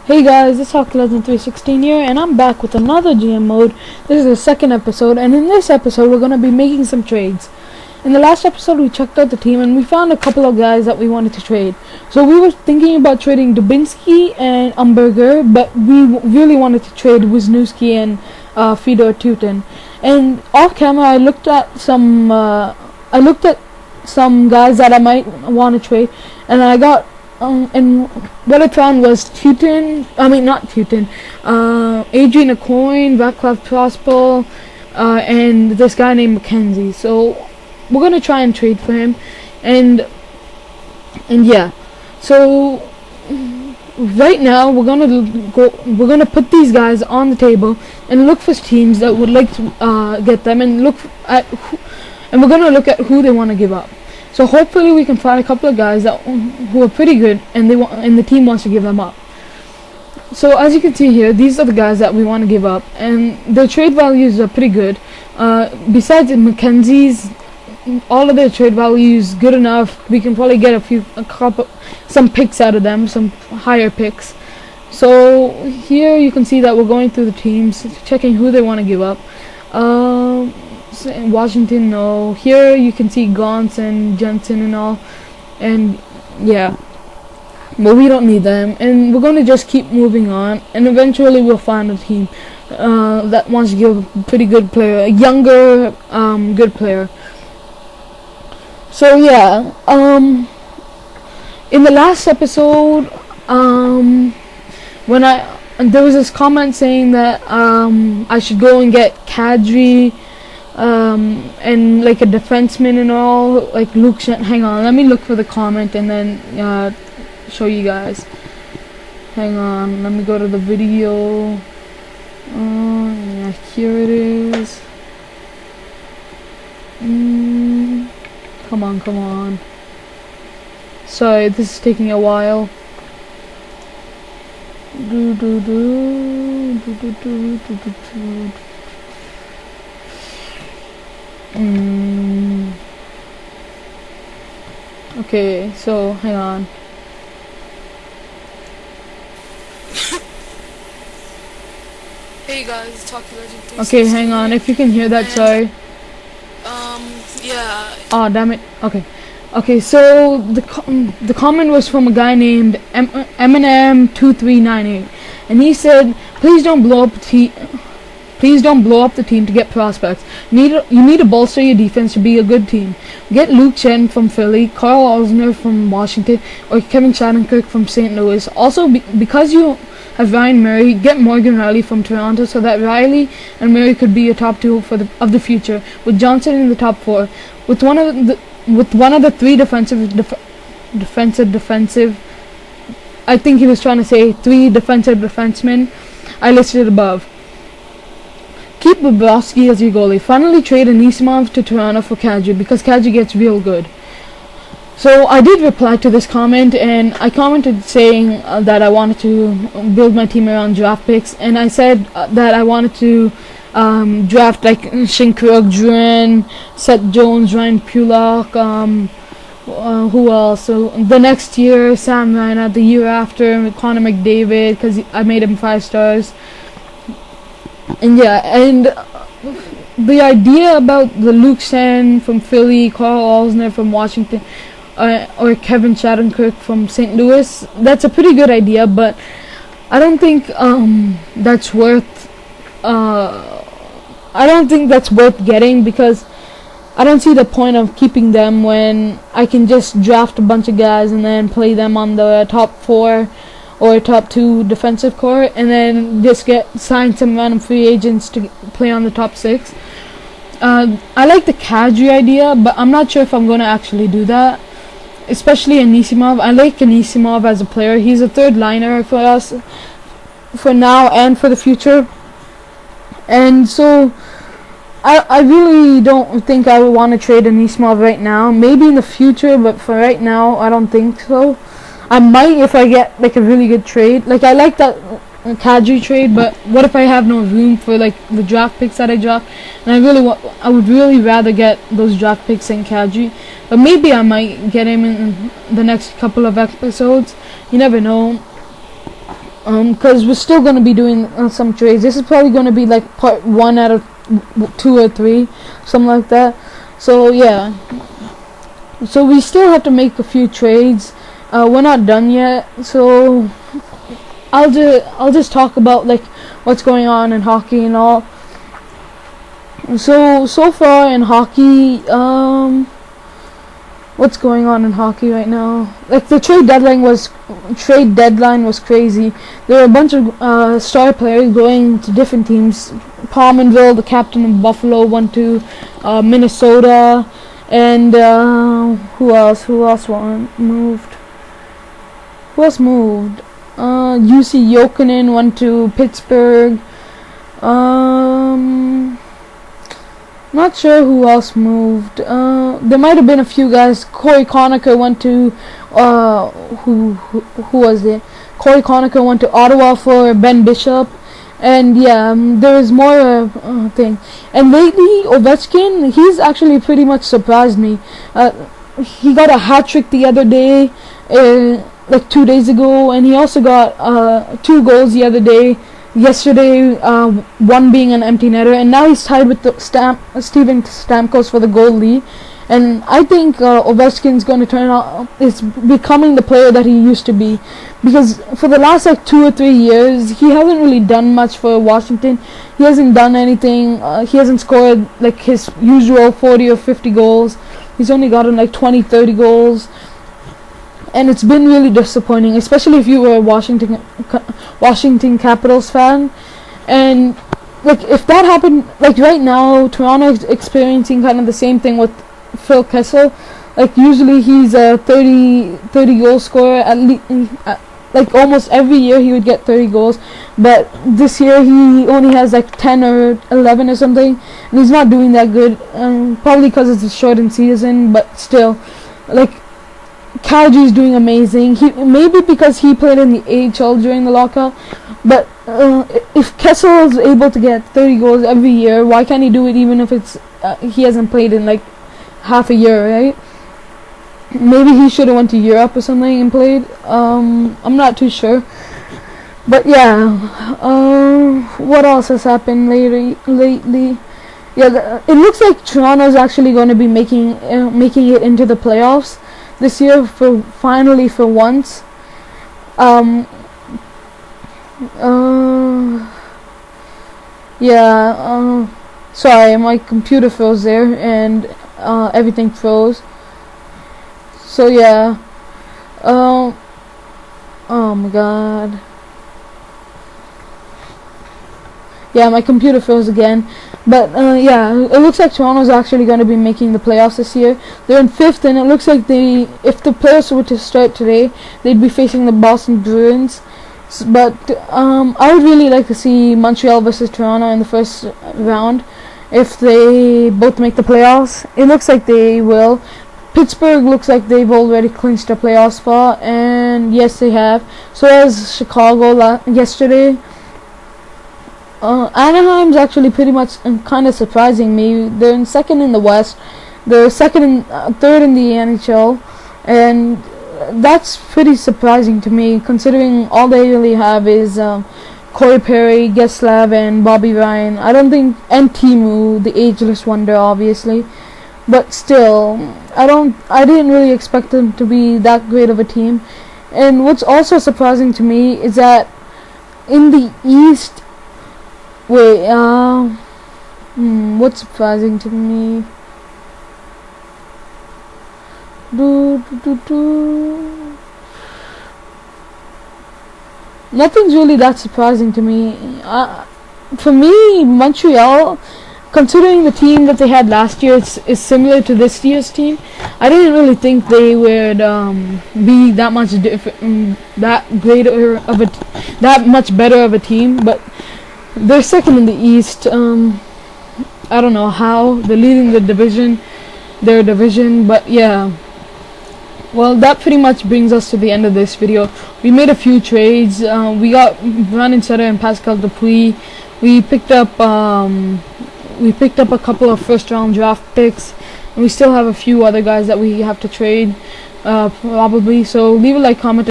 Hey guys, it's Hawk316 here, and I'm back with another GM mode. This is the second episode, and in this episode we're going to be making some trades. In the last episode we checked out the team and we found a couple of guys that we wanted to trade. So we were thinking about trading Dubinsky and Umberger, but we really wanted to trade Wisniewski and Fedor Tutin. And off camera I looked at some guys that I might want to trade, and I got and what I found was Adrian Aucoin, Vaclav Prospel, and this guy named McKenzie. So we're gonna try and trade for him, and yeah. So right now we're gonna put these guys on the table and look for teams that would like to get them, and we're gonna look at who they want to give up. So hopefully we can find a couple of guys who are pretty good, and the team wants to give them up. So as you can see here, these are the guys that we want to give up, and their trade values are pretty good. Besides Mackenzie's, all of their trade values good enough. We can probably get some picks out of them, some higher picks. So here you can see that we're going through the teams, checking who they want to give up. In Washington, no. Here you can see Gauntz and Jensen and all, and yeah, but we don't need them, and we're going to just keep moving on, and eventually we'll find a team that wants to give a pretty good player, a younger good player. So yeah, in the last episode, when there was this comment saying that I should go and get Kadri, and like a defenseman and all, like Luke hang on, let me look for the comment and then show you guys. Hang on, let me go to the video. Yeah, here it is. Come on. Sorry, this is taking a while. Okay, so hang on. Hey guys, it's Talk Legend 316. Okay, hang on. If you can hear that, sorry. Yeah. Oh, damn it. Okay. So the comment was from a guy named Eminem2398, and he said, "Please don't blow up the team to get prospects. You need to bolster your defense to be a good team. Get Luke Chen from Philly, Carl Osner from Washington, or Kevin Shattenkirk from St. Louis. Also, because you have Ryan Murray, get Morgan Riley from Toronto, so that Riley and Murray could be your top two of the future, with Johnson in the top four. With one of the three defensive. I think he was trying to say 3 defensive defensemen I listed above. Keep Bobrovsky as your goalie. Finally trade Anisimov to Toronto for Kadri, because Kadri gets real good." So I did reply to this comment, and I commented saying that I wanted to build my team around draft picks, and I said that I wanted to draft like Shinkirk, Drouin, Seth Jones, Ryan Pulock, who else? So the next year, Sam Reinhart, the year after, Connor McDavid, because I made him 5 stars. And yeah, and the idea about the Luke Sen from Philly, Carl Osner from Washington, or Kevin Shattenkirk from St. Louis, that's a pretty good idea, but I don't think that's worth getting, because I don't see the point of keeping them when I can just draft a bunch of guys and then play them on the top 4 or top 2 defensive core, and then just sign some random free agents to play on the top 6. I like the Kadri idea, but I'm not sure if I'm going to actually do that, especially Anisimov. I like Anisimov as a player. He's a third liner for us for now and for the future, and so I really don't think I would want to trade Anisimov right now. Maybe in the future, but for right now I don't think so. I might if I get like a really good trade. Like, I like that Kadri trade, but what if I have no room for like the draft picks that I draft? And I would really rather get those draft picks than Kadri. But maybe I might get him in the next couple of episodes. You never know. because we're still going to be doing some trades. This is probably going to be like part 1 out of 2 or 3, something like that. So yeah, so we still have to make a few trades. We're not done yet, so I'll just talk about like what's going on in hockey and all. So far in hockey, what's going on in hockey right now? Like the trade deadline was crazy. There were a bunch of star players going to different teams. Palmerville, the captain of Buffalo, went to Minnesota, and who else moved? UC Jokinen went to Pittsburgh. Not sure who else moved. There might have been a few guys. Corey Conacher went to who was it? Corey Conacher went to Ottawa for Ben Bishop, and yeah, there is more thing. And lately, Ovechkin, he's actually pretty much surprised me. He got a hat trick the other day, like 2 days ago, and he also got 2 goals the other day. Yesterday, one being an empty netter, and now he's tied with Steven Stamkos for the goal lead. And I think Ovechkin's going to turn out is becoming the player that he used to be, because for the last like 2 or 3 years he hasn't really done much for Washington. He hasn't done anything. He hasn't scored like his usual 40 or 50 goals. He's only gotten like 20-30 goals. And it's been really disappointing, especially if you were a Washington Capitals fan. And like if that happened, like right now Toronto is experiencing kind of the same thing with Phil Kessel. Like usually he's a 30 goal scorer at least. Like almost every year he would get 30 goals, but this year he only has like 10 or 11 or something, and he's not doing that good. Probably because it's a shortened season, but still, like. Kadri is doing amazing. Maybe because he played in the AHL during the lockout, but if Kessel is able to get 30 goals every year, why can't he do it even if it's he hasn't played in like half a year, right? Maybe he should have went to Europe or something and played. I'm not too sure, but yeah. What else has happened lately? Yeah, it looks like Toronto's actually going to be making it into the playoffs this year finally for once. Sorry, my computer froze there and everything froze. So yeah. Oh my god. Yeah, my computer froze again. But yeah, it looks like Toronto's actually going to be making the playoffs this year. They're in 5th, and it looks like if the playoffs were to start today, they'd be facing the Boston Bruins. But I would really like to see Montreal versus Toronto in the first round if they both make the playoffs. It looks like they will. Pittsburgh looks like they've already clinched a playoff spot, and yes, they have. So has Chicago yesterday. Anaheim's actually pretty much kind of surprising me. They're in 2nd in the West. They're 3rd in the NHL, and that's pretty surprising to me, considering all they really have is Corey Perry, Getzlaf, and Bobby Ryan. I don't think, and Timu, the ageless wonder, obviously. But still, I didn't really expect them to be that great of a team. And what's also surprising to me is that in the East. What's surprising to me? Nothing's really that surprising to me. For me, Montreal, considering the team that they had last year is similar to this year's team, I didn't really think they would be that much that much better of a team, but they're 2nd in the East. I don't know how. They're leading their division, but yeah. Well, that pretty much brings us to the end of this video. We made a few trades. We got Brandon Sutter and Pascal Dupuis. We picked up a couple of first-round draft picks, and we still have a few other guys that we have to trade, probably. So leave a like, comment.